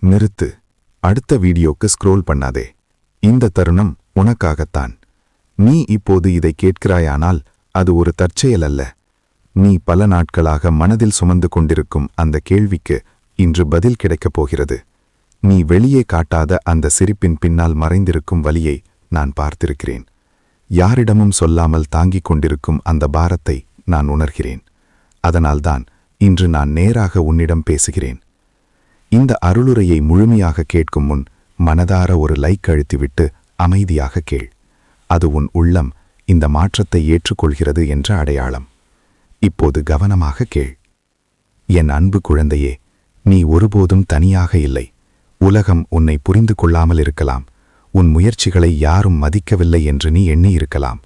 நிறுத்து. அடுத்த வீடியோக்கு ஸ்க்ரோல் பண்ணாதே. இந்த தருணம் உனக்காகத்தான். நீ இப்போது இதை கேட்கிறாயானால் அது ஒரு தற்செயல் அல்ல. நீ பல நாட்களாக மனதில் சுமந்து கொண்டிருக்கும் அந்த கேள்விக்கு இன்று பதில் கிடைக்கப் போகிறது. நீ வெளியே காட்டாத அந்த சிரிப்பின் பின்னால் மறைந்திருக்கும் வலியை நான் பார்த்திருக்கிறேன். யாரிடமும் சொல்லாமல் தாங்கிக் கொண்டிருக்கும் அந்த பாரத்தை நான் உணர்கிறேன். அதனால்தான் இன்று நான் நேராக உன்னிடம் பேசுகிறேன். இந்த அருளுரையை முழுமையாக கேட்கும் முன் மனதார ஒரு லைக் அழுத்திவிட்டு அமைதியாக கேள். அது உன் உள்ளம் இந்த மாற்றத்தை ஏற்றுக்கொள்கிறது என்ற அடையாளம். இப்போது கவனமாக கேள். என் அன்பு குழந்தையே, நீ ஒருபோதும் தனியாக இல்லை. உலகம் உன்னை புரிந்து கொள்ளாமல் இருக்கலாம். உன் முயற்சிகளை யாரும் மதிக்கவில்லை என்று நீ எண்ணியிருக்கலாம்.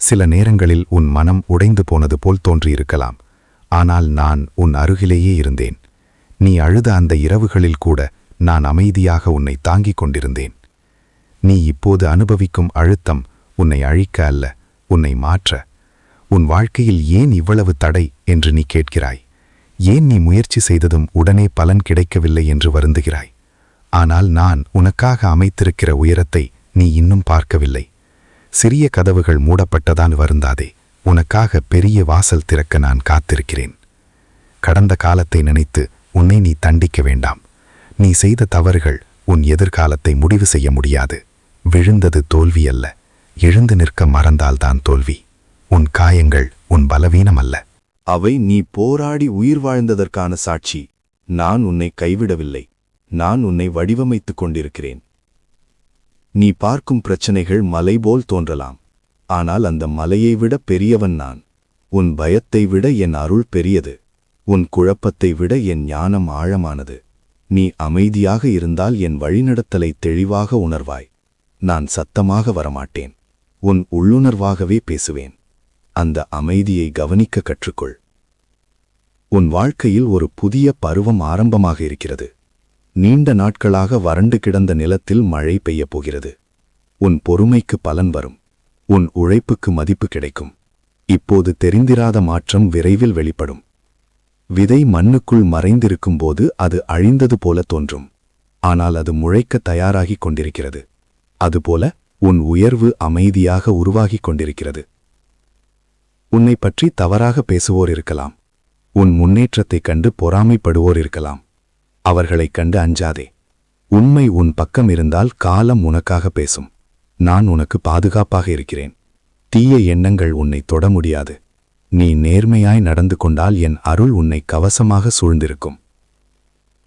சில நேரங்களில் உன் மனம் உடைந்து போனது போல் தோன்றியிருக்கலாம். ஆனால் நான் உன் அருகிலேயே இருந்தேன். நீ அழுத அந்த இரவுகளில் கூட நான் அமைதியாக உன்னை தாங்கிக் கொண்டிருந்தேன். நீ இப்போது அனுபவிக்கும் அழுத்தம் உன்னை அழிக்க அல்ல, உன்னை மாற்ற. உன் வாழ்க்கையில் ஏன் இவ்வளவு தடை என்று நீ கேட்கிறாய். ஏன் நீ முயற்சி செய்ததும் உடனே பலன் கிடைக்கவில்லை என்று வருந்துகிறாய். ஆனால் நான் உனக்காக அமைத்திருக்கிற உயரத்தை நீ இன்னும் பார்க்கவில்லை. சிறிய கதவுகள் மூடப்பட்டதான் வருந்தாதே. உனக்காக பெரிய வாசல் திறக்க நான் காத்திருக்கிறேன். கடந்த காலத்தை நினைத்து உன்னை நீ தண்டிக்க வேண்டாம். நீ செய்த தவறுகள் உன் எதிர்காலத்தை முடிவு செய்ய முடியாது. விழுந்தது தோல்வி அல்ல, எழுந்து நிற்க மறந்தால்தான் தோல்வி. உன் காயங்கள் உன் பலவீனம் அல்ல. அவை நீ போராடி உயிர் வாழ்ந்ததற்கான சாட்சி. நான் உன்னை கைவிடவில்லை. நான் உன்னை வடிவமைத்துக் கொண்டிருக்கிறேன். நீ பார்க்கும் பிரச்சனைகள் மலை போல் தோன்றலாம். ஆனால் அந்த மலையை விட பெரியவன் நான். உன் பயத்தை விட என் அருள் பெரியது. உன் குழப்பத்தை விட என் ஞானம் ஆழமானது. நீ அமைதியாக இருந்தால் என் வழிநடத்தலை தெளிவாக உணர்வாய். நான் சத்தமாக வரமாட்டேன். உன் உள்ளுணர்வாகவே பேசுவேன். அந்த அமைதியை கவனிக்க கற்றுக்கொள். உன் வாழ்க்கையில் ஒரு புதிய பருவம் ஆரம்பமாக இருக்கிறது. நீண்ட நாட்களாக வறண்டு கிடந்த நிலத்தில் மழை பெய்யப் போகிறது. உன் பொறுமைக்கு பலன் வரும். உன் உழைப்புக்கு மதிப்பு கிடைக்கும். இப்போது தெரிந்திராத மாற்றம் விரைவில் வெளிப்படும். விதை மண்ணுக்குள் மறைந்திருக்கும்போது அது அழிந்தது போல தோன்றும். ஆனால் அது முளைக்க தயாராகிக் கொண்டிருக்கிறது. அதுபோல உன் உயர்வு அமைதியாக உருவாகிக் கொண்டிருக்கிறது. உன்னை பற்றி தவறாக பேசுவோர் இருக்கலாம். உன் முன்னேற்றத்தைக் கண்டு பொறாமைப்படுவோர் இருக்கலாம். அவர்களைக் கண்டு அஞ்சாதே. உண்மை உன் பக்கம் இருந்தால் காலம் உனக்காக பேசும். நான் உனக்கு பாதுகாப்பாக இருக்கிறேன். தீய எண்ணங்கள் உன்னை தொட முடியாது. நீ நேர்மையாய் நடந்து கொண்டால் என் அருள் உன்னை கவசமாக சூழ்ந்திருக்கும்.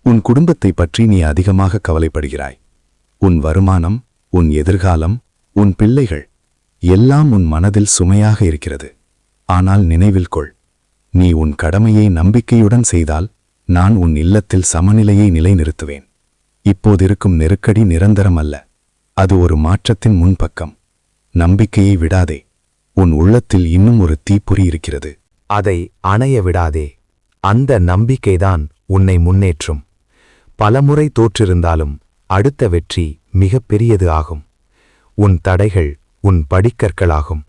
உன் குடும்பத்தை பற்றி நீ அதிகமாக கவலைப்படுகிறாய். உன் வருமானம், உன் எதிர்காலம், உன் பிள்ளைகள் எல்லாம் உன் மனதில் சுமையாக இருக்கிறது. ஆனால் நினைவில் கொள், நீ உன் கடமையை நம்பிக்கையுடன் செய்தால் நான் உன் இல்லத்தில் சமநிலையை நிலைநிறுத்துவேன். இப்போதிருக்கும் நெருக்கடி நிரந்தரம் அல்ல. அது ஒரு மாற்றத்தின் முன்பக்கம். நம்பிக்கையை விடாதே. உன் உள்ளத்தில் இன்னும் ஒரு தீப்பொறி இருக்கிறது. அதை அணைய விடாதே. அந்த நம்பிக்கைதான் உன்னை முன்னேற்றும். பலமுறை தோற்றிருந்தாலும் அடுத்த வெற்றி மிகப் பெரியது ஆகும். உன் தடைகள் உன் படிக்கற்களாகும்.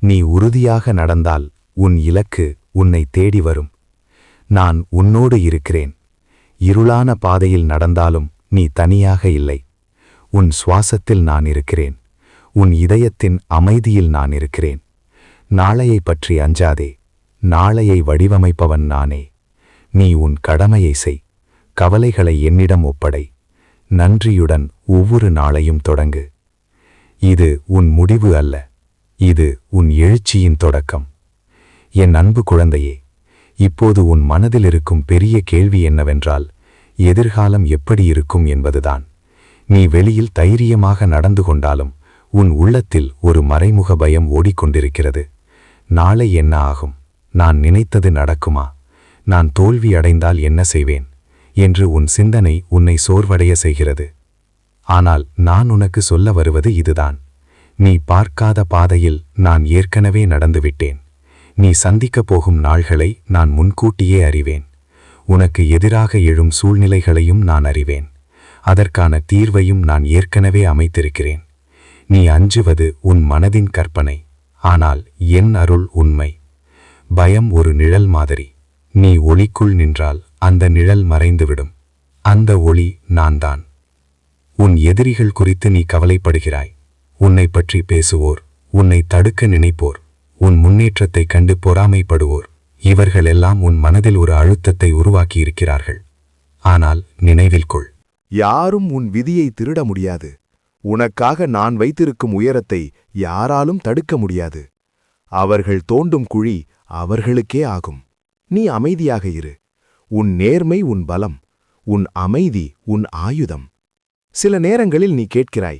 நீ உறுதியாக நடந்தால் உன் இலக்கு உன்னை தேடி வரும். நான் உன்னோடு இருக்கிறேன். இருளான பாதையில் நடந்தாலும் நீ தனியாக இல்லை. உன் சுவாசத்தில் நான் இருக்கிறேன். உன் இதயத்தின் அமைதியில் நான் இருக்கிறேன். நாளையை பற்றி அஞ்சாதே. நாளையை வடிவமைப்பவன் நானே. நீ உன் கடமையை செய். கவலைகளை என்னிடம் ஒப்படை. நன்றியுடன் ஒவ்வொரு நாளையும் தொடங்கு. இது உன் முடிவு அல்ல, இது உன் எழுச்சியின் தொடக்கம். என் அன்பு குழந்தையே, இப்போது உன் மனதில் இருக்கும் பெரிய கேள்வி என்னவென்றால், எதிர்காலம் எப்படி இருக்கும் என்பதுதான். நீ வெளியில் தைரியமாக நடந்து கொண்டாலும் உன் உள்ளத்தில் ஒரு மறைமுக பயம் ஓடிக்கொண்டிருக்கிறது. நாளை என்ன ஆகும்? நான் நினைத்தது நடக்குமா? நான் தோல்வி அடைந்தால் என்ன செய்வேன் என்று உன் சிந்தனை உன்னை சோர்வடைய செய்கிறது. ஆனால் நான் உனக்கு சொல்ல வருவது இதுதான். நீ பார்க்காத பாதையில் நான் ஏற்கனவே நடந்துவிட்டேன். நீ சந்திக்கப் போகும் நாள்களை நான் முன்கூட்டியே அறிவேன். உனக்கு எதிராக எழும் சூழ்நிலைகளையும் நான் அறிவேன். அதற்கான தீர்வையும் நான் ஏற்கனவே அமைத்திருக்கிறேன். நீ அஞ்சுவது உன் மனதின் கற்பனை, ஆனால் என் அருள் உண்மை. பயம் ஒரு நிழல் மாதிரி. நீ ஒளிக்குள் நின்றால் அந்த நிழல் மறைந்துவிடும். அந்த ஒளி நான்தான். உன் எதிரிகள் குறித்து நீ கவலைப்படுகிறாய். உன்னை பற்றி பேசுவோர், உன்னை தடுக்க நினைப்போர், உன் முன்னேற்றத்தைக் கண்டு பொறாமைப்படுவோர், இவர்களெல்லாம் உன் மனதில் ஒரு அழுத்தத்தை உருவாக்கியிருக்கிறார்கள். ஆனால் நினைவில் கொள், யாரும் உன் விதியை திருட முடியாது. உனக்காக நான் வைத்திருக்கும் உயரத்தை யாராலும் தடுக்க முடியாது. அவர்கள் தோண்டும் குழி அவர்களுக்கே ஆகும். நீ அமைதியாக இரு. உன் நேர்மை உன் பலம், உன் அமைதி உன் ஆயுதம். சில நேரங்களில் நீ கேட்கிறாய்,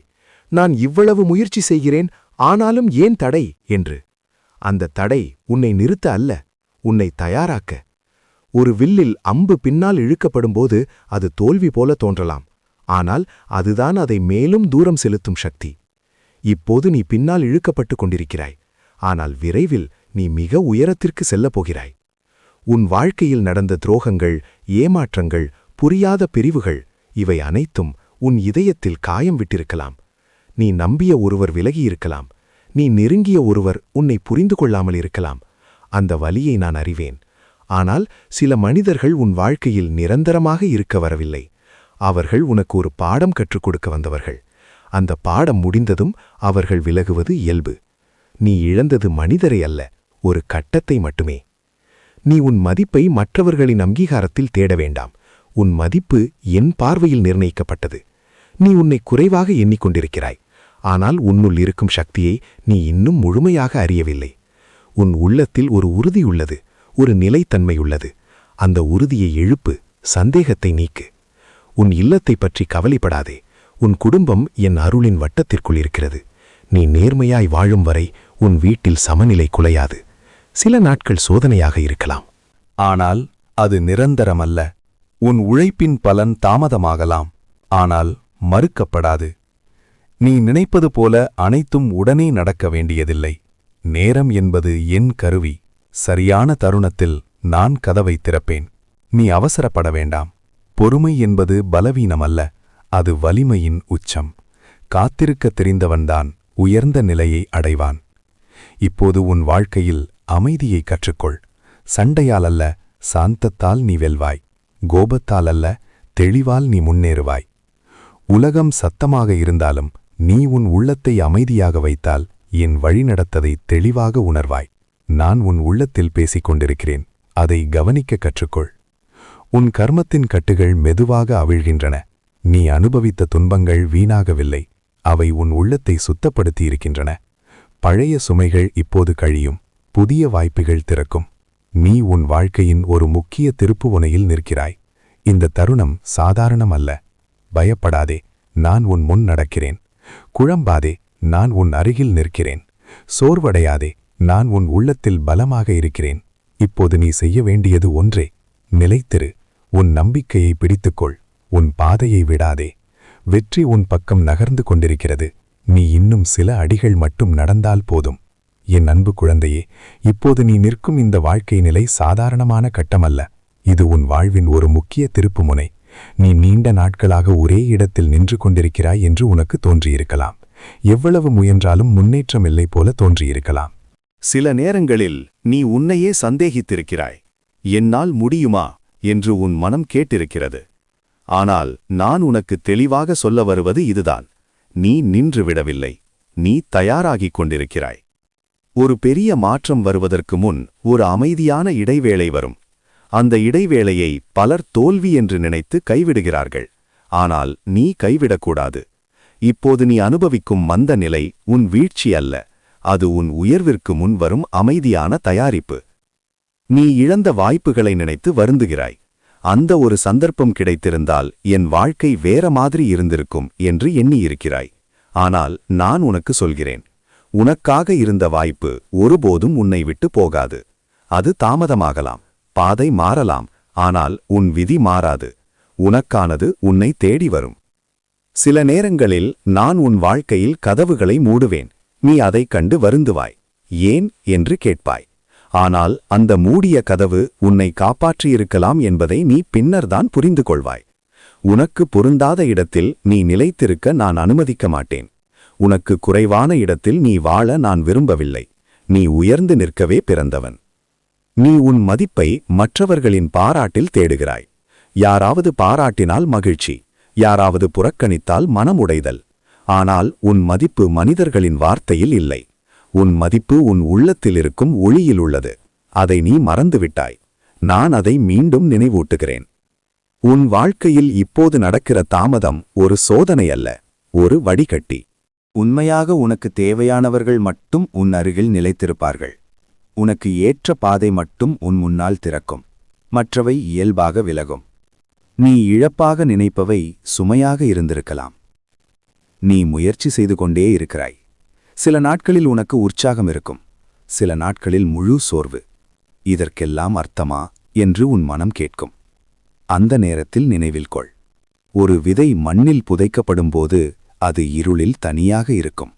நான் இவ்வளவு முயற்சி செய்கிறேன், ஆனாலும் ஏன் தடை என்று. அந்த தடை உன்னை நிறுத்த அல்ல, உன்னை தயாராக்க. ஒரு வில்லில் அம்பு பின்னால் இழுக்கப்படும்போது அது தோல்வி போல தோன்றலாம். ஆனால் அதுதான் அதை மேலும் தூரம் செலுத்தும் சக்தி. இப்போது நீ பின்னால் இழுக்கப்பட்டு கொண்டிருக்கிறாய். ஆனால் விரைவில் நீ மிக உயரத்திற்கு செல்லப் போகிறாய். உன் வாழ்க்கையில் நடந்த துரோகங்கள், ஏமாற்றங்கள், புரியாத பிரிவுகள், இவை அனைத்தும் உன் இதயத்தில் காயம் விட்டிருக்கலாம். நீ நம்பிய ஒருவர் விலகியிருக்கலாம். நீ நெருங்கிய ஒருவர் உன்னை புரிந்து கொள்ளாமல் இருக்கலாம். அந்த வலியை நான் அறிவேன். ஆனால் சில மனிதர்கள் உன் வாழ்க்கையில் நிரந்தரமாக இருக்க வரவில்லை. அவர்கள் உனக்கு ஒரு பாடம் கற்றுக் கொடுக்க வந்தவர்கள். அந்த பாடம் முடிந்ததும் அவர்கள் விலகுவது இயல்பு. நீ இழந்தது மனிதரை அல்ல, ஒரு கட்டத்தை மட்டுமே. நீ உன் மதிப்பை மற்றவர்களின் அங்கீகாரத்தில் தேட வேண்டாம். உன் மதிப்பு என் பார்வையில் நிர்ணயிக்கப்பட்டது. நீ உன்னை குறைவாக எண்ணிக்கொண்டிருக்கிறாய். ஆனால் உன்னுள் இருக்கும் சக்தியை நீ இன்னும் முழுமையாக அறியவில்லை. உன் உள்ளத்தில் ஒரு உறுதி உள்ளது, ஒரு நிலைத்தன்மை உள்ளது. அந்த உறுதியை எழுப்பு, சந்தேகத்தை நீக்கு. உன் இல்லத்தை பற்றி கவலைப்படாதே. உன் குடும்பம் என் அருளின் வட்டத்திற்குள் இருக்கிறது. நீ நேர்மையாய் வாழும் வரை உன் வீட்டில் சமநிலை குலையாது. சில நாட்கள் சோதனையாக இருக்கலாம். ஆனால் அது நிரந்தரமல்ல. உன் உழைப்பின் பலன் தாமதமாகலாம், ஆனால் மறுக்கப்படாது. நீ நினைப்பது போல அனைத்தும் உடனே நடக்க வேண்டியதில்லை. நேரம் என்பது என் கருவி. சரியான தருணத்தில் நான் கதவை திறப்பேன். நீ அவசரப்பட வேண்டாம். பொறுமை என்பது பலவீனமல்ல, அது வலிமையின் உச்சம். காத்திருக்கத் தெரிந்தவன்தான் உயர்ந்த நிலையை அடைவான். இப்போது உன் வாழ்க்கையில் அமைதியை கற்றுக்கொள். சண்டையால் அல்ல, சாந்தத்தால் நீ வெல்வாய். கோபத்தால் அல்ல, தெளிவால் நீ முன்னேறுவாய். உலகம் சத்தமாக இருந்தாலும் நீ உன் உள்ளத்தை அமைதியாக வைத்தால் என் வழிநடத்ததை தெளிவாக உணர்வாய். நான் உன் உள்ளத்தில் பேசிக் கொண்டிருக்கிறேன். அதை கவனிக்க கற்றுக்கொள். உன் கர்மத்தின் கட்டுகள் மெதுவாக அவிழ்கின்றன. நீ அனுபவித்த துன்பங்கள் வீணாகவில்லை. அவை உன் உள்ளத்தை சுத்தப்படுத்தியிருக்கின்றன. பழைய சுமைகள் இப்போது கழியும். புதிய வாய்ப்புகள் திறக்கும். நீ உன் வாழ்க்கையின் ஒரு முக்கிய திருப்புமுனையில் நிற்கிறாய். இந்த தருணம் சாதாரணம் அல்ல. பயப்படாதே, நான் உன் முன் நடக்கிறேன். குழம்பாதே, நான் உன் அருகில் நிற்கிறேன். சோர்வடையாதே, நான் உன் உள்ளத்தில் பலமாக இருக்கிறேன். இப்போது நீ செய்ய வேண்டியது ஒன்றே, நிலைத்திரு. உன் நம்பிக்கையை பிடித்துக்கொள். உன் பாதையை விடாதே. வெற்றி உன் பக்கம் நகர்ந்து கொண்டிருக்கிறது. நீ இன்னும் சில அடிகள் மட்டும் நடந்தால் போதும். என் அன்பு குழந்தையே, இப்போது நீ நிற்கும் இந்த வாழ்க்கை நிலை சாதாரணமான கட்டமல்ல. இது உன் வாழ்வின் ஒரு முக்கிய திருப்புமுனை. நீ நீண்ட நாட்களாக ஒரே இடத்தில் நின்று கொண்டிருக்கிறாய் என்று உனக்கு தோன்றியிருக்கலாம். எவ்வளவு முயன்றாலும் முன்னேற்றம் இல்லை போல தோன்றியிருக்கலாம். சில நேரங்களில் நீ உன்னையே சந்தேகித்திருக்கிறாய். என்னால் முடியுமா என்று உன் மனம் கேட்டிருக்கிறது. ஆனால் நான் உனக்கு தெளிவாக சொல்ல வருவது இதுதான். நீ நின்று விடவில்லை. நீ தயாராகிக் கொண்டிருக்கிறாய். ஒரு பெரிய மாற்றம் வருவதற்கு முன் ஒரு அமைதியான இடைவேளை வரும். அந்த இடைவேளையை பலர் தோல்வி என்று நினைத்து கைவிடுகிறார்கள். ஆனால் நீ கைவிடக்கூடாது. இப்போது நீ அனுபவிக்கும் மந்த நிலை உன் வீழ்ச்சி அல்ல, அது உன் உயர்விற்கு முன் வரும் அமைதியான தயாரிப்பு. நீ இழந்த வாய்ப்புகளை நினைத்து வருந்துகிறாய். அந்த ஒரு சந்தர்ப்பம் கிடைத்திருந்தால் என் வாழ்க்கை வேற மாதிரி இருந்திருக்கும் என்று எண்ணியிருக்கிறாய். ஆனால் நான் உனக்கு சொல்கிறேன், உனக்காக இருந்த வாய்ப்பு ஒருபோதும் உன்னை விட்டு போகாது. அது தாமதமாகலாம், பாதை மாறலாம், ஆனால் உன் விதி மாறாது. உனக்கானது உன்னை தேடி வரும். சில நேரங்களில் நான் உன் வாழ்க்கையில் கதவுகளை மூடுவேன். நீ அதைக் கண்டு வருந்துவாய். ஏன் என்று கேட்பாய். ஆனால் அந்த மூடிய கதவு உன்னை காப்பாற்றியிருக்கலாம் என்பதை நீ பின்னர்தான் புரிந்து கொள்வாய். உனக்கு பொருந்தாத இடத்தில் நீ நிலைத்திருக்க நான் அனுமதிக்க மாட்டேன். உனக்கு குறைவான இடத்தில் நீ வாழ நான் விரும்பவில்லை. நீ உயர்ந்து நிற்கவே பிறந்தவன். நீ உன் மதிப்பை மற்றவர்களின் பாராட்டில் தேடுகிறாய். யாராவது பாராட்டினால் மகிழ்ச்சி, யாராவது புறக்கணித்தால் மனமுடைதல். ஆனால் உன் மதிப்பு மனிதர்களின் வார்த்தையில் இல்லை. உன் மதிப்பு உன் உள்ளத்தில் இருக்கும் ஒளியில் உள்ளது. அதை நீ மறந்துவிட்டாய். நான் அதை மீண்டும் நினைவூட்டுகிறேன். உன் வாழ்க்கையில் இப்போது நடக்கிற தாமதம் ஒரு சோதனை அல்ல, ஒரு வடிகட்டி. உண்மையாக உனக்கு தேவையானவர்கள் மட்டும் உன் அருகில் நிலைத்திருப்பார்கள். உனக்கு ஏற்ற பாதை மட்டும் உன் முன்னால் திறக்கும். மற்றவை இயல்பாக விலகும். நீ இழப்பாக நினைப்பவை சுமையாக இருந்திருக்கலாம். நீ முயற்சி செய்து கொண்டே இருக்கிறாய். சில நாட்களில் உனக்கு உற்சாகம் இருக்கும், சில நாட்களில் முழு சோர்வு. இதற்கெல்லாம் அர்த்தமா என்று உன் மனம் கேட்கும். அந்த நேரத்தில் நினைவில் கொள், ஒரு விதை மண்ணில் புதைக்கப்படும்போது அது இருளில் தனியாக இருக்கும்.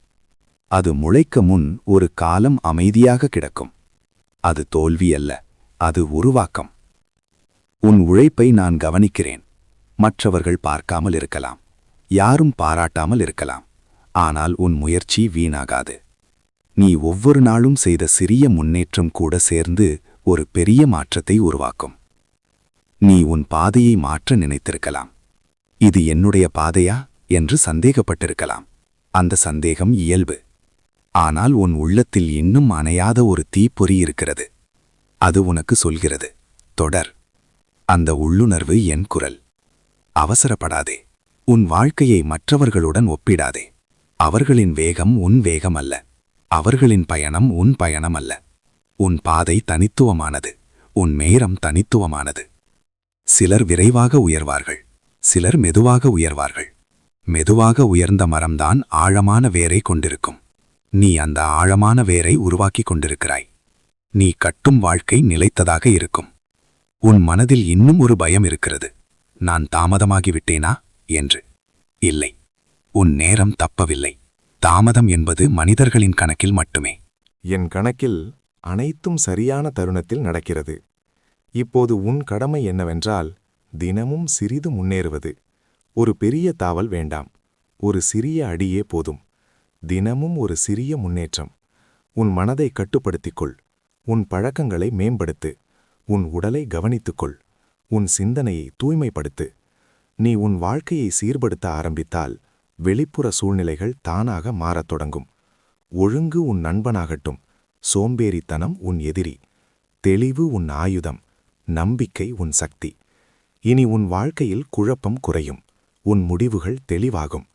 அது முளைக்க முன் ஒரு காலம் அமைதியாக கிடக்கும். அது தோல்வி அல்ல, அது உருவாக்கம். உன் உழைப்பை நான் கவனிக்கிறேன். மற்றவர்கள் பார்க்காமல் இருக்கலாம், யாரும் பாராட்டாமல் இருக்கலாம். ஆனால் உன் முயற்சி வீணாகாது. நீ ஒவ்வொரு நாளும் செய்த சிறிய முன்னேற்றம் கூட சேர்ந்து ஒரு பெரிய மாற்றத்தை உருவாக்கும். நீ உன் பாதையை மாற்ற நினைத்திருக்கலாம். இது என்னுடைய பாதையா என்று சந்தேகப்பட்டிருக்கலாம். அந்த சந்தேகம் இயல்பு. ஆனால் உன் உள்ளத்தில் இன்னும் அணையாத ஒரு தீப்பொறி இருக்கிறது. அது உனக்கு சொல்கிறது, தொடர். அந்த உள்ளுணர்வு என் குரல். அவசரப்படாதே. உன் வாழ்க்கையை மற்றவர்களுடன் ஒப்பிடாதே. அவர்களின் வேகம் உன் வேகம் அல்ல. அவர்களின் பயணம் உன் பயணம் அல்ல. உன் பாதை தனித்துவமானது. உன் நேரம் தனித்துவமானது. சிலர் விரைவாக உயர்வார்கள், சிலர் மெதுவாக உயர்வார்கள். மெதுவாக உயர்ந்த மரம்தான் ஆழமான வேரை கொண்டிருக்கும். நீ அந்த ஆழமான வேரை உருவாக்கிக் கொண்டிருக்கிறாய். நீ கட்டும் வாழ்க்கை நிலைத்ததாக இருக்கும். உன் மனதில் இன்னும் ஒரு பயம் இருக்கிறது, நான் தாமதமாகிவிட்டேனா என்று. இல்லை, உன் நேரம் தப்பவில்லை. தாமதம் என்பது மனிதர்களின் கணக்கில் மட்டுமே. என் கணக்கில் அனைத்தும் சரியான தருணத்தில் நடக்கிறது. இப்போது உன் கடமை என்னவென்றால், தினமும் சிறிது முன்னேறுவது. ஒரு பெரிய தாவல் வேண்டாம், ஒரு சிறிய அடியே போதும். தினமும் ஒரு சிறிய முன்னேற்றம். உன் மனதை கட்டுப்படுத்திக்கொள். உன் பழக்கங்களை மேம்படுத்து. உன் உடலை கவனித்துக்கொள். உன் சிந்தனையை தூய்மைப்படுத்து. நீ உன் வாழ்க்கையை சீர்படுத்த ஆரம்பித்தால் வெளிப்புற சூழ்நிலைகள் தானாக மாறத் தொடங்கும். ஒழுங்கு உன் நண்பனாகட்டும், சோம்பேறித்தனம் உன் எதிரி. தெளிவு உன் ஆயுதம், நம்பிக்கை உன் சக்தி. இனி உன் வாழ்க்கையில் குழப்பம் குறையும். உன் முடிவுகள் தெளிவாகும்.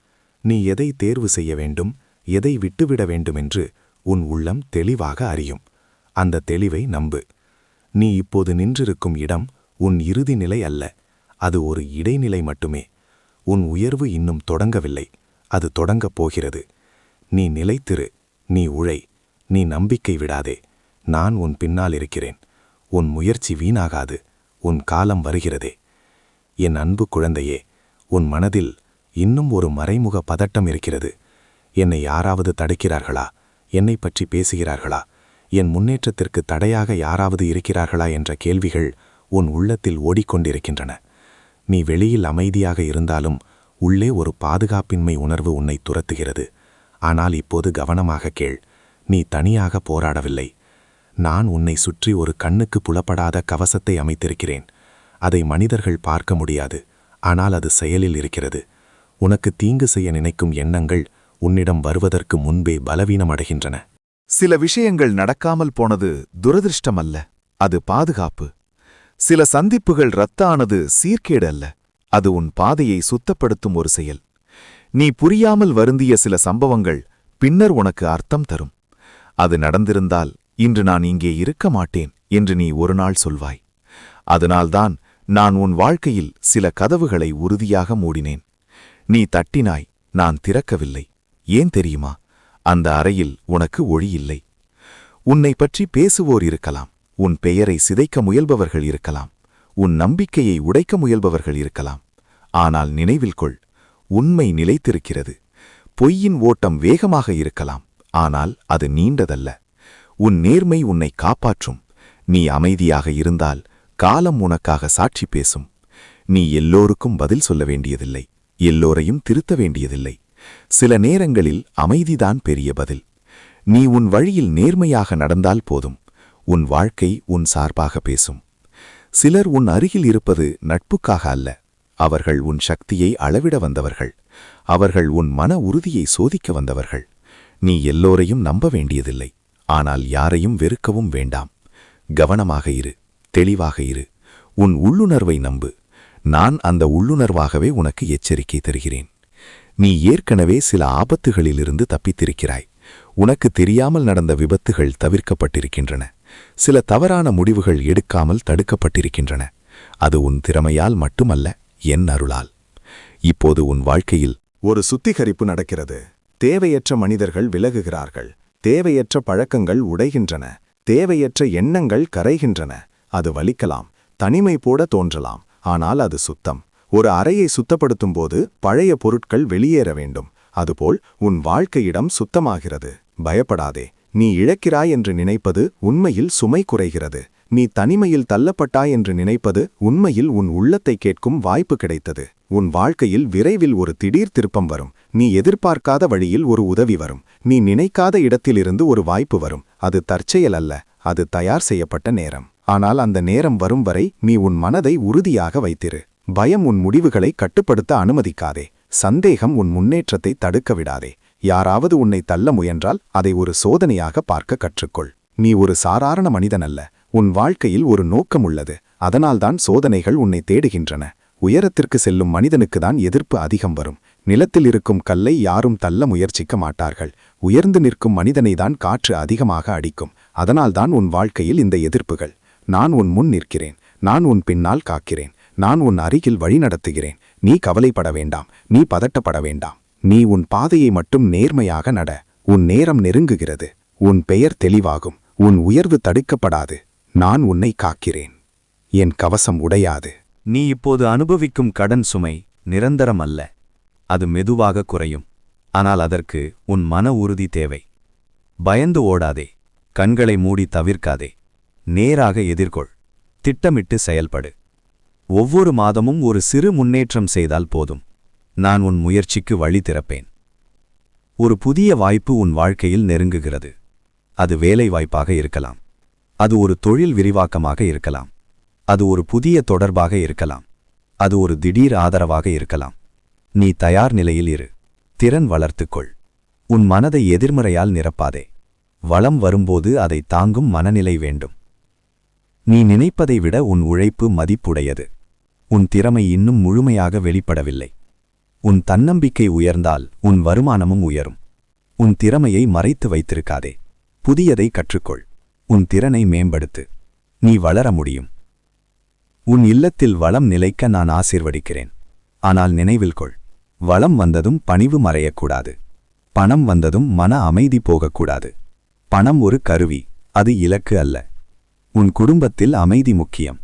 நீ எதை தேர்வு செய்ய வேண்டும், எதை விட்டுவிட வேண்டுமென்று உன் உள்ளம் தெளிவாக அறியும். அந்த தெளிவை நம்பு. நீ இப்போது நின்றிருக்கும் இடம் உன் இறுதி நிலை அல்ல, அது ஒரு இடைநிலை மட்டுமே. உன் உயர்வு இன்னும் தொடங்கவில்லை, அது தொடங்கப் போகிறது. நீ நிலைத்திரு, நீ உழை, நீ நம்பிக்கை விடாதே. நான் உன் பின்னால் இருக்கிறேன். உன் முயற்சி வீணாகாது, உன் காலம் வருகிறதே. என் அன்பு குழந்தையே, உன் மனதில் இன்னும் ஒரு மறைமுக பதட்டம் இருக்கிறது. என்னை யாராவது தடுக்கிறார்களா? என்னை பற்றி பேசுகிறார்களா? என் முன்னேற்றத்திற்கு தடையாக யாராவது இருக்கிறார்களா என்ற கேள்விகள் உன் உள்ளத்தில் ஓடிக்கொண்டிருக்கின்றன. நீ வெளியில் அமைதியாக இருந்தாலும் உள்ளே ஒரு பாதுகாப்பின்மை உணர்வு உன்னை துரத்துகிறது. ஆனால் இப்போது கவனமாக கேள். நீ தனியாக போராடவில்லை. நான் உன்னை சுற்றி ஒரு கண்ணுக்கு புலப்படாத கவசத்தை அமைத்திருக்கிறேன். அதை மனிதர்கள் பார்க்க முடியாது, ஆனால் அது செயலில் இருக்கிறது. உனக்கு தீங்கு செய்ய நினைக்கும் எண்ணங்கள் உன்னிடம் வருவதற்கு முன்பே பலவீனமடைகின்றன. சில விஷயங்கள் நடக்காமல் போனது துரதிருஷ்டமல்ல, அது பாதுகாப்பு. சில சந்திப்புகள் ரத்தானது சீர்கேடு அல்ல, அது உன் பாதையை சுத்தப்படுத்தும் ஒரு செயல். நீ புரியாமல் வருந்திய சில சம்பவங்கள் பின்னர் உனக்கு அர்த்தம் தரும். அது நடந்திருந்தால் இன்று நான் இங்கே இருக்க மாட்டேன் என்று நீ ஒரு நாள் சொல்வாய். அதனால்தான் நான் உன் வாழ்க்கையில் சில கதவுகளை உறுதியாக மூடினேன். நீ தட்டினாய், நான் திறக்கவில்லை. ஏன் தெரியுமா? அந்த அறையில் உனக்கு ஒளி இல்லை. உன்னை பற்றி பேசுவோர் இருக்கலாம், உன் பெயரை சிதைக்க முயல்பவர்கள் இருக்கலாம், உன் நம்பிக்கையை உடைக்க முயல்பவர்கள் இருக்கலாம். ஆனால் நினைவில் கொள், உண்மை நிலைத்திருக்கிறது. பொய்யின் ஓட்டம் வேகமாக இருக்கலாம், ஆனால் அது நீண்டதல்ல. உன் நேர்மை உன்னை காப்பாற்றும். நீ அமைதியாக இருந்தால் காலம் உனக்காக சாட்சி பேசும். நீ எல்லோருக்கும் பதில் சொல்ல வேண்டியதில்லை, எல்லோரையும் திருத்த வேண்டியதில்லை. சில நேரங்களில் அமைதிதான் பெரிய பதில். நீ உன் வழியில் நேர்மையாக நடந்தால் போதும், உன் வாழ்க்கை உன் சார்பாக பேசும். சிலர் உன் அருகில் இருப்பது நட்புக்காக அல்ல, அவர்கள் உன் சக்தியை அளவிட வந்தவர்கள். அவர்கள் உன் மன உறுதியை சோதிக்க வந்தவர்கள். நீ எல்லோரையும் நம்ப வேண்டியதில்லை, ஆனால் யாரையும் வெறுக்கவும் வேண்டாம். கவனமாக இரு, தெளிவாக இரு. உன் உள்ளுணர்வை நம்பு. நான் அந்த உள்ளுணர்வாகவே உனக்கு எச்சரிக்கை தருகிறேன். நீ ஏற்கனவே சில ஆபத்துகளிலிருந்து தப்பித்திருக்கிறாய். உனக்கு தெரியாமல் நடந்த விபத்துகள் தவிர்க்கப்பட்டிருக்கின்றன. சில தவறான முடிவுகள் எடுக்காமல் தடுக்கப்பட்டிருக்கின்றன. அது உன் திறமையால் மட்டுமல்ல, என் அருளால். இப்போது உன் வாழ்க்கையில் ஒரு சுத்திகரிப்பு நடக்கிறது. தேவையற்ற மனிதர்கள் விலகுகிறார்கள். தேவையற்ற பழக்கங்கள் உடைகின்றன. தேவையற்ற எண்ணங்கள் கரைகின்றன. அது வலிக்கலாம், தனிமை போட தோன்றலாம், ஆனால் அது சுத்தம். ஒரு அறையை சுத்தப்படுத்தும் போது பழைய பொருட்கள் வெளியேற வேண்டும். அதுபோல் உன் வாழ்க்கையிடம் சுத்தமாகிறது. பயப்படாதே. நீ இழக்கிறாய் என்று நினைப்பது உண்மையில் சுமை குறைகிறது. நீ தனிமையில் தள்ளப்பட்டாய் என்று நினைப்பது உண்மையில் உன் உள்ளத்தை கேட்கும் வாய்ப்பு கிடைத்தது. உன் வாழ்க்கையில் விரைவில் ஒரு திடீர் திருப்பம் வரும். நீ எதிர்பார்க்காத வழியில் ஒரு உதவி வரும். நீ நினைக்காத இடத்திலிருந்து ஒரு வாய்ப்பு வரும். அது தற்செயல் அல்ல, அது தயார் செய்யப்பட்ட நேரம். ஆனால் அந்த நேரம் வரும் வரை நீ உன் மனதை உறுதியாக வைத்திரு. பயம் உன் முடிவுகளை கட்டுப்படுத்த அனுமதிக்காதே. சந்தேகம் உன் முன்னேற்றத்தை தடுக்க விடாதே. யாராவது உன்னை தள்ள முயன்றால் அதை ஒரு சோதனையாக பார்க்க கற்றுக்கொள். நீ ஒரு சாதாரண மனிதன் அல்ல. உன் வாழ்க்கையில் ஒரு நோக்கம் உள்ளது. அதனால்தான் சோதனைகள் உன்னை தேடுகின்றன. உயரத்திற்கு செல்லும் மனிதனுக்குதான் எதிர்ப்பு அதிகம் வரும். நிலத்தில் இருக்கும் கல்லை யாரும் தள்ள முயற்சிக்க மாட்டார்கள். உயர்ந்து நிற்கும் மனிதனைதான் காற்று அதிகமாக அடிக்கும். அதனால்தான் உன் வாழ்க்கையில் இந்த எதிர்ப்புகள். நான் உன் முன் நிற்கிறேன். நான் உன் பின்னால் காக்கிறேன். நான் உன் அருகில் வழிநடத்துகிறேன். நீ கவலைப்பட வேண்டாம். நீ பதட்டப்பட வேண்டாம். நீ உன் பாதையை மட்டும் நேர்மையாக நட. உன் நேரம் நெருங்குகிறது. உன் பெயர் தெளிவாகும். உன் உயர்வு தடுக்கப்படாது. நான் உன்னை காக்கிறேன். என் கவசம் உடையாது. நீ இப்போது அனுபவிக்கும் கடன் சுமை நிரந்தரம் அல்ல. அது மெதுவாக குறையும். ஆனால் அதற்கு உன் மன உறுதி தேவை. பயந்து ஓடாதே. கண்களை மூடி தவிர்க்காதே. நேராக எதிர்கொள். திட்டமிட்டு செயல்படு. ஒவ்வொரு மாதமும் ஒரு சிறு முன்னேற்றம் செய்தால் போதும். நான் உன் முயற்சிக்கு வழி திறப்பேன். ஒரு புதிய வாய்ப்பு உன் வாழ்க்கையில் நெருங்குகிறது. அது வேலை வாய்ப்பாக இருக்கலாம். அது ஒரு தொழில் விரிவாக்கமாக இருக்கலாம். அது ஒரு புதிய தொடர்பாக இருக்கலாம். அது ஒரு திடீர் ஆதரவாக இருக்கலாம். நீ தயார் நிலையில் இரு. திறன் வளர்த்துக்கொள். உன் மனதை எதிர்மறையால் நிரப்பாதே. வளம் வரும்போது அதை தாங்கும் மனநிலை வேண்டும். நீ நினைப்பதை விட உன் உழைப்பு மதிப்புடையது. உன் திறமை இன்னும் முழுமையாக வெளிப்படவில்லை. உன் தன்னம்பிக்கை உயர்ந்தால் உன் வருமானமும் உயரும். உன் திறமையை மறைத்து வைத்திருக்காதே. புதியதை கற்றுக்கொள். உன் திறனை மேம்படுத்து. நீ வளர முடியும். உன் இல்லத்தில் வளம் நிலைக்க நான் ஆசீர்வதிக்கிறேன். ஆனால் நினைவில் கொள், வளம் வந்ததும் பணிவு மறையக்கூடாது. பணம் வந்ததும் மன அமைதி போகக்கூடாது. பணம் ஒரு கருவி, அது இலக்கு அல்ல. உன் குடும்பத்தில் அமைதி முக்கியம்.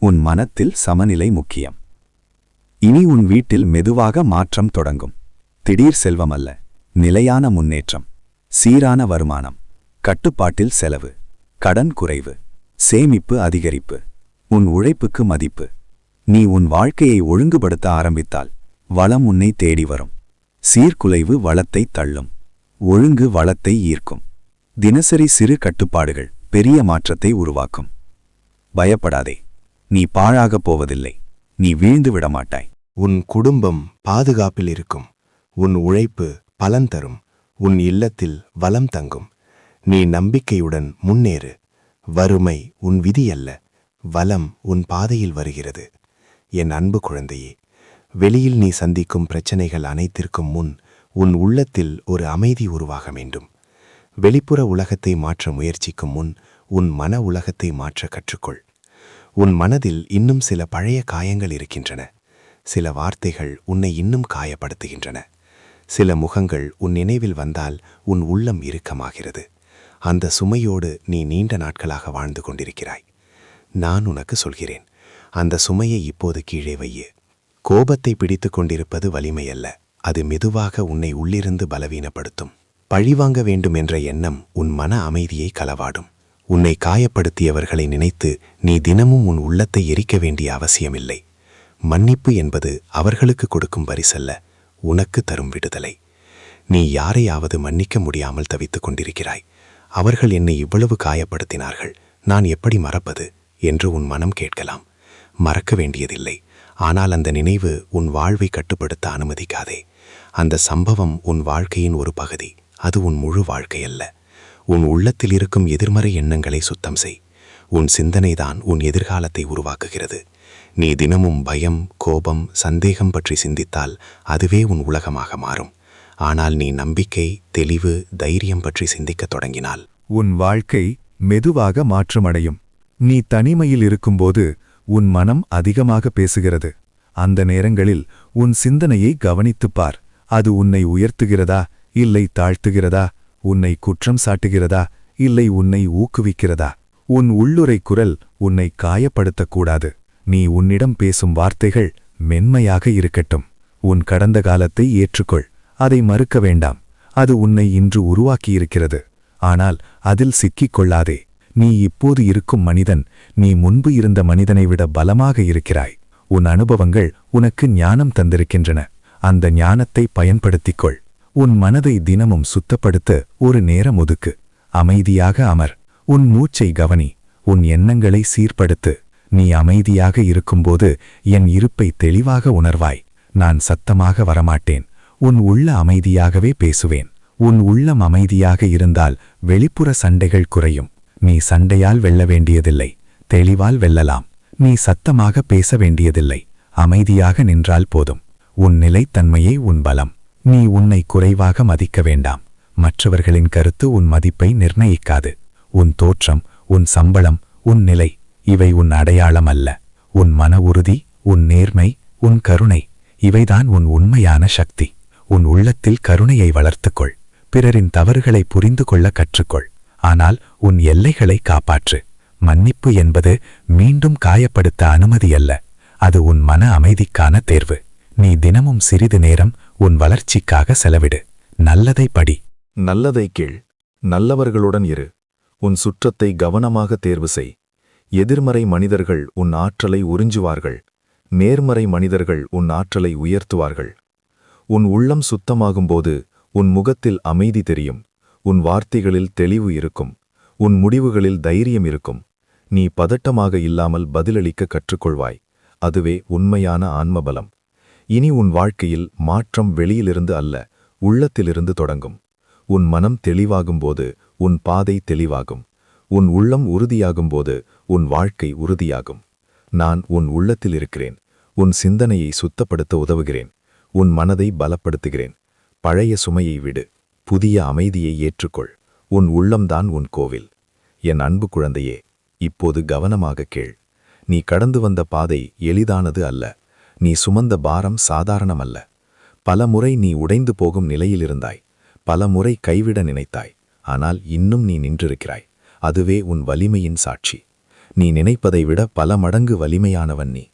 உன் மனத்தில் சமநிலை முக்கியம். இனி உன் வீட்டில் மெதுவாக மாற்றம் தொடங்கும். திடீர் செல்வம் அல்ல, நிலையான முன்னேற்றம். சீரான வருமானம். கட்டுப்பாட்டில் செலவு. கடன் குறைவு. சேமிப்பு அதிகரிப்பு. உன் உழைப்புக்கு மதிப்பு. நீ உன் வாழ்க்கையை ஒழுங்குபடுத்த ஆரம்பித்தால் வளம் உன்னை தேடி வரும். சீர்குலைவு வளத்தை தள்ளும். ஒழுங்கு வளத்தை ஈர்க்கும். தினசரி சிறு கட்டுப்பாடுகள் பெரிய மாற்றத்தை உருவாக்கும். பயப்படாதே. நீ பாழாகப் போவதில்லை. நீ வீழ்ந்து விடமாட்டாய். உன் குடும்பம் பாதுகாப்பில் இருக்கும். உன் உழைப்பு பலன் தரும். உன் இல்லத்தில் வளம் தங்கும். நீ நம்பிக்கையுடன் முன்னேறு. வறுமை உன் விதியல்ல, வளம் உன் பாதையில் வருகிறது. என் அன்பு குழந்தையே, வெளியில் நீ சந்திக்கும் பிரச்சனைகள் அனைத்திற்கும் முன் உன் உள்ளத்தில் ஒரு அமைதி உருவாக வேண்டும். வெளிப்புற உலகத்தை மாற்ற முயற்சிக்கும் முன் உன் மன உலகத்தை மாற்ற கற்றுக்கொள். உன் மனதில் இன்னும் சில பழைய காயங்கள் இருக்கின்றன. சில வார்த்தைகள் உன்னை இன்னும் காயப்படுத்துகின்றன. சில முகங்கள் உன் நினைவில் வந்தால் உன் உள்ளம் இறுக்கமாகிறது. அந்த சுமையோடு நீ நீண்ட நாட்களாக வாழ்ந்து கொண்டிருக்கிறாய். நான் உனக்கு சொல்கிறேன், அந்த சுமையை இப்போது கீழே வையே. கோபத்தை பிடித்து கொண்டிருப்பது வலிமையல்ல, அது மெதுவாக உன்னை உள்ளிருந்து பலவீனப்படுத்தும். பழிவாங்க வேண்டும் என்ற எண்ணம் உன் மன அமைதியை களவாடும். உன்னை காயப்படுத்தியவர்களை நினைத்து நீ தினமும் உன் உள்ளத்தை எரிக்க வேண்டிய அவசியமில்லை. மன்னிப்பு என்பது அவர்களுக்கு கொடுக்கும் பரிசல்ல, உனக்கு தரும் விடுதலை. நீ யாரையாவது மன்னிக்க முடியாமல் தவித்துக் கொண்டிருக்கிறாய். அவர்கள் என்னை இவ்வளவு காயப்படுத்தினார்கள், நான் எப்படி மறப்பது என்று உன் மனம் கேட்கலாம். மறக்க வேண்டியதில்லை. ஆனால் அந்த நினைவு உன் வாழ்வை கட்டுப்படுத்த அனுமதிக்காதே. அந்த சம்பவம் உன் வாழ்க்கையின் ஒரு பகுதி, அது உன் முழு வாழ்க்கை அல்ல. உன் உள்ளத்தில் இருக்கும் எதிர்மறை எண்ணங்களை சுத்தம் செய். உன் சிந்தனைதான் உன் எதிர்காலத்தை உருவாக்குகிறது. நீ தினமும் பயம், கோபம், சந்தேகம் பற்றி சிந்தித்தால் அதுவே உன் உலகமாக மாறும். ஆனால் நீ நம்பிக்கை, தெளிவு, தைரியம் பற்றி சிந்திக்கத் தொடங்கினால் உன் வாழ்க்கை மெதுவாக மாற்றமடையும். நீ தனிமையில் இருக்கும்போது உன் மனம் அதிகமாக பேசுகிறது. அந்த நேரங்களில் உன் சிந்தனையை கவனித்துப் பார். அது உன்னை உயர்த்துகிறதா, இல்லை தாழ்த்துகிறதா? உன்னை குற்றம் சாட்டுகிறதா, இல்லை உன்னை ஊக்குவிக்கிறதா? உன் உள்ளுரை குரல் உன்னை காயப்படுத்தக்கூடாது. நீ உன்னிடம் பேசும் வார்த்தைகள் மென்மையாக இருக்கட்டும். உன் கடந்த காலத்தை ஏற்றுக்கொள். அதை மறுக்க வேண்டாம். அது உன்னை இன்று உருவாக்கியிருக்கிறது. ஆனால் அதில் சிக்கிக் கொள்ளாதே. நீ இப்போது இருக்கும் மனிதன் நீ முன்பு இருந்த மனிதனை விட பலமாக இருக்கிறாய். உன் அனுபவங்கள் உனக்கு ஞானம் தந்திருக்கின்றன. அந்த ஞானத்தை பயன்படுத்திக்கொள். உன் மனதை தினமும் சுத்தப்படுத்த ஒரு நேரம் ஒதுக்கு. அமைதியாக அமர். உன் மூச்சை கவனி. உன் எண்ணங்களை சீர்படுத்து. நீ அமைதியாக இருக்கும்போது என் இருப்பை தெளிவாக உணர்வாய். நான் சத்தமாக வரமாட்டேன். உன் உள்ள அமைதியாகவே பேசுவேன். உன் உள்ளம் அமைதியாக இருந்தால் வெளிப்புற சண்டைகள் குறையும். நீ சண்டையால் வெல்ல வேண்டியதில்லை, தெளிவால் வெல்லலாம். நீ சத்தமாக பேச வேண்டியதில்லை, அமைதியாக நின்றால் போதும். உன் நிலைத்தன்மையை உன் பலம். நீ உன்னை குறைவாக மதிக்க வேண்டாம். மற்றவர்களின் கருத்து உன் மதிப்பை நிர்ணயிக்காது. உன் தோற்றம், உன் சம்பளம், உன் நிலை இவை உன் அடையாளம் அல்ல. உன் மன உறுதி, உன் நேர்மை, உன் கருணை இவைதான் உன் உண்மையான சக்தி. உன் உள்ளத்தில் கருணையை வளர்த்துக்கொள். பிறரின் தவறுகளை புரிந்து கொள்ள கற்றுக்கொள். ஆனால் உன் எல்லைகளை காப்பாற்று. மன்னிப்பு என்பது மீண்டும் காயப்படுத்த அனுமதியல்ல. அது உன் மன அமைதிக்கான தேர்வு. நீ தினமும் சிறிது நேரம் உன் வளர்ச்சிக்காக செலவிடு. நல்லதை படி. நல்லதை கேள். நல்லவர்களுடன் இரு. உன் சுற்றத்தை கவனமாக தேர்வு செய். எதிர்மறை மனிதர்கள் உன் ஆற்றலை உறிஞ்சுவார்கள். நேர்மறை மனிதர்கள் உன் ஆற்றலை உயர்த்துவார்கள். உன் உள்ளம் சுத்தமாகும்போது உன் முகத்தில் அமைதி தெரியும். உன் வார்த்தைகளில் தெளிவு இருக்கும். உன் முடிவுகளில் தைரியம் இருக்கும். நீ பதட்டமாக இல்லாமல் பதிலளிக்க கற்றுக்கொள்வாய். அதுவே உண்மையான ஆன்மபலம். இனி உன் வாழ்க்கையில் மாற்றம் வெளியிலிருந்து அல்ல, உள்ளத்திலிருந்து தொடங்கும். உன் மனம் தெளிவாகும்போது உன் பாதை தெளிவாகும். உன் உள்ளம் உறுதியாகும்போது உன் வாழ்க்கை உறுதியாகும். நான் உன் உள்ளத்தில் இருக்கிறேன். உன் சிந்தனையை சுத்தப்படுத்த உதவுகிறேன். உன் மனதை பலப்படுத்துகிறேன். பழைய சுமையை விடு. புதிய அமைதியை ஏற்றுக்கொள். உன் உள்ளம்தான் உன் கோவில். என் அன்பு குழந்தையே, இப்போது கவனமாக கேள். நீ கடந்து வந்த பாதை எளிதானது அல்ல. நீ சுமந்த பாரம் சாதாரணமல்ல. பல முறை நீ உடைந்து போகும் நிலையிலிருந்தாய். பல முறை கைவிட நினைத்தாய். ஆனால் இன்னும் நீ நின்றிருக்கிறாய். அதுவே உன் வலிமையின் சாட்சி. நீ நினைப்பதை விட பல மடங்கு வலிமையானவன் நீ.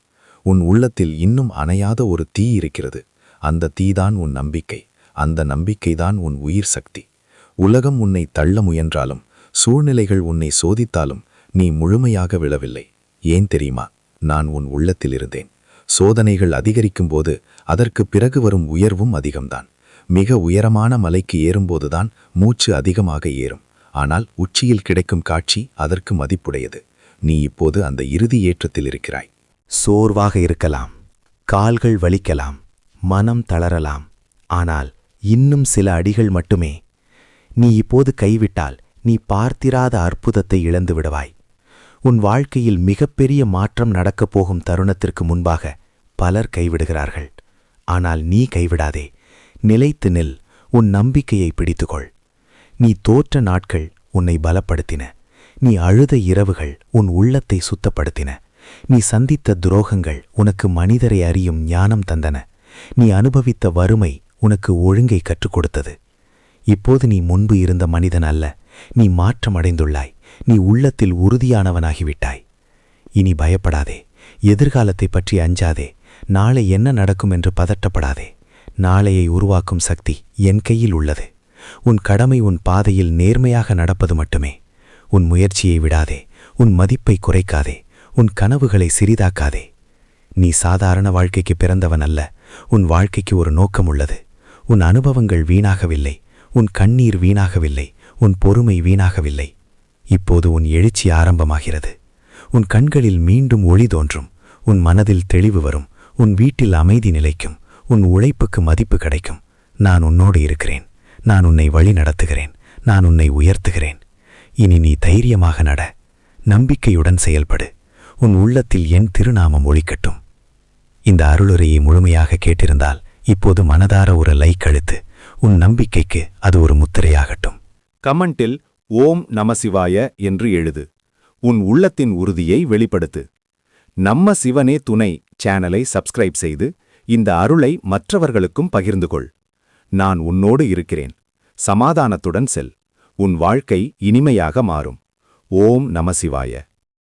உன் உள்ளத்தில் இன்னும் அணையாத ஒரு தீ இருக்கிறது. அந்த தீதான் உன் நம்பிக்கை. அந்த நம்பிக்கைதான் உன் உயிர் சக்தி. உலகம் உன்னை தள்ள முயன்றாலும், சூழ்நிலைகள் உன்னை சோதித்தாலும் நீ முழுமையாக விழவில்லை. ஏன் தெரியுமா? நான் உன் உள்ளத்தில் இருந்தேன். சோதனைகள் அதிகரிக்கும்போது அதற்கு பிறகு வரும் உயர்வும் அதிகம்தான். மிக உயரமான மலைக்கு ஏறும்போதுதான் மூச்சு அதிகமாக ஏறும். ஆனால் உச்சியில் கிடைக்கும் காட்சி அதற்கு மதிப்புடையது. நீ இப்போது அந்த இறுதி ஏற்றத்தில் இருக்கிறாய். சோர்வாக இருக்கலாம், கால்கள் வலிக்கலாம், மனம் தளரலாம். ஆனால் இன்னும் சில அடிகள் மட்டுமே. நீ இப்போது கைவிட்டால் நீ பார்த்திராத அற்புதத்தை இழந்து விடுவாய். உன் வாழ்க்கையில் மிகப்பெரிய மாற்றம் நடக்கப் போகும் தருணத்திற்கு முன்பாக பலர் கைவிடுகிறார்கள். ஆனால் நீ கைவிடாதே. நிலைத்து நில். உன் நம்பிக்கையை பிடித்துக்கொள். நீ தோற்ற நாட்கள் உன்னை பலப்படுத்தின. நீ அழுத இரவுகள் உன் உள்ளத்தை சுத்தப்படுத்தின. நீ சந்தித்த துரோகங்கள் உனக்கு மனிதரை அறியும் ஞானம் தந்தன. நீ அனுபவித்த வறுமை உனக்கு ஒழுங்கை கற்றுக் கொடுத்தது. இப்போது நீ முன்பு இருந்த மனிதன் அல்ல. நீ மாற்றமடைந்துள்ளாய். நீ உள்ளத்தில் உறுதியானவனாகிவிட்டாய். இனி பயப்படாதே. எதிர்காலத்தை பற்றி அஞ்சாதே. நாளை என்ன நடக்கும் என்று பதட்டப்படாதே. நாளையை உருவாக்கும் சக்தி என் கையில் உள்ளது. உன் கடமை உன் பாதையில் நேர்மையாக நடப்பது மட்டுமே. உன் முயற்சியை விடாதே. உன் மதிப்பை குறைக்காதே. உன் கனவுகளை சிறிதாக்காதே. நீ சாதாரண வாழ்க்கைக்கு பிறந்தவன் அல்ல. உன் வாழ்க்கைக்கு ஒரு நோக்கம் உள்ளது. உன் அனுபவங்கள் வீணாகவில்லை. உன் கண்ணீர் வீணாகவில்லை. உன் பொறுமை வீணாகவில்லை. இப்போது உன் எழுச்சி ஆரம்பமாகிறது. உன் கண்களில் மீண்டும் ஒளி தோன்றும். உன் மனதில் தெளிவு வரும், உன் வீட்டில் அமைதி நிலைக்கும், உன் உழைப்புக்கு மதிப்பு கிடைக்கும். நான் உன்னோடு இருக்கிறேன். நான் உன்னை வழி நடத்துகிறேன். நான் உன்னை உயர்த்துகிறேன். இனி நீ தைரியமாக நட. நம்பிக்கையுடன் செயல்படு. உன் உள்ளத்தில் என் திருநாமம் ஒலிக்கட்டும். இந்த அருளுரையை முழுமையாக கேட்டிருந்தால் இப்போது மனதார ஒரு லைக் அழுத்து. உன் நம்பிக்கைக்கு அது ஒரு முத்திரையாகட்டும். கமெண்டில் ஓம் நமசிவாய என்று எழுது. உன் உள்ளத்தின் உறுதியை வெளிப்படுத்து. நம்ம சிவனே துணை சேனலை சப்ஸ்கிரைப் செய்து இந்த அருளை மற்றவர்களுக்கும் பகிர்ந்து கொள். நான் உன்னோடு இருக்கிறேன். சமாதானத்துடன் செல். உன் வாழ்க்கை இனிமையாக மாறும். ஓம் நமசிவாய.